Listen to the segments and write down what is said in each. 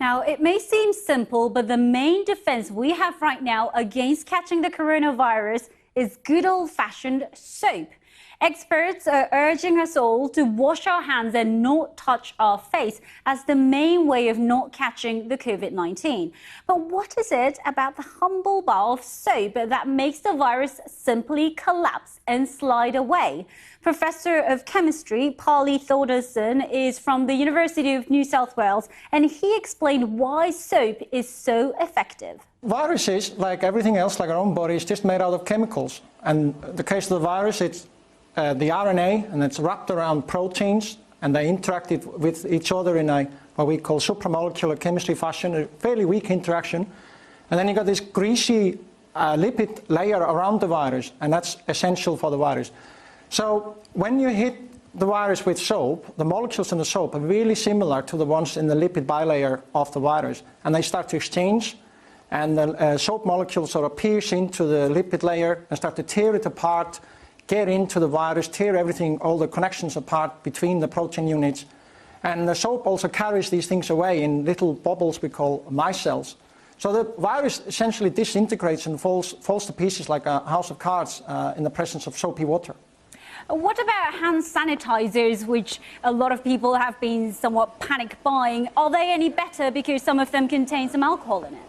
Now, it may seem simple, but the main defense we have right now against catching the coronavirus is good old-fashioned soap. Experts are urging us all to wash our hands and not touch our face as the main way of not catching the COVID-19. But what is it about the humble bar of soap that makes the virus simply collapse and slide away? Professor of Chemistry Pall Thordarson is from the University of New South Wales, and he explained why soap is so effective. Viruses, like everything else, like our own body, is just made out of chemicals. And in the case of the virus, it's the RNA, and it's wrapped around proteins, and they interact with each other in a what we call supramolecular chemistry fashion, a fairly weak interaction. And then you got this greasy lipid layer around the virus, and that's essential for the virus. So when you hit the virus with soap, the molecules in the soap are really similar to the ones in the lipid bilayer of the virus, and they start to exchange, and the soap molecules sort of pierce into the lipid layer and start to tear it apart, get into the virus, tear everything, all the connections apart between the protein units. And the soap also carries these things away in little bubbles we call micelles. So the virus essentially disintegrates and falls to pieces like a house of cards in the presence of soapy water. What about hand sanitizers, which a lot of people have been somewhat panic buying? Are they any better because some of them contain some alcohol in it?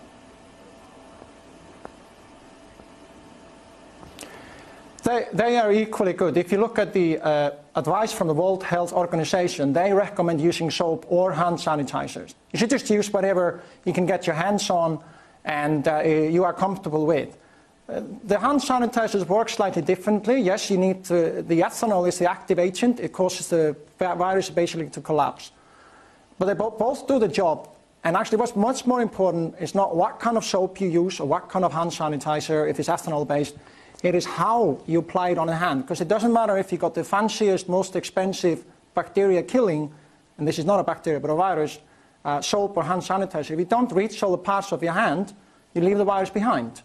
They are equally good. If you look at the advice from the World Health Organization, they recommend using soap or hand sanitizers. You should just use whatever you can get your hands on and you are comfortable with. The hand sanitizers work slightly differently. Yes, you need the ethanol is the active agent. It causes the virus basically to collapse. But they both do the job. And actually what's much more important is not what kind of soap you use or what kind of hand sanitizer, if it's ethanol based. It is how you apply it on a hand, because it doesn't matter if you got the fanciest, most expensive bacteria killing, and this is not a bacteria but a virus, soap or hand sanitizer. If you don't reach all the parts of your hand, you leave the virus behind.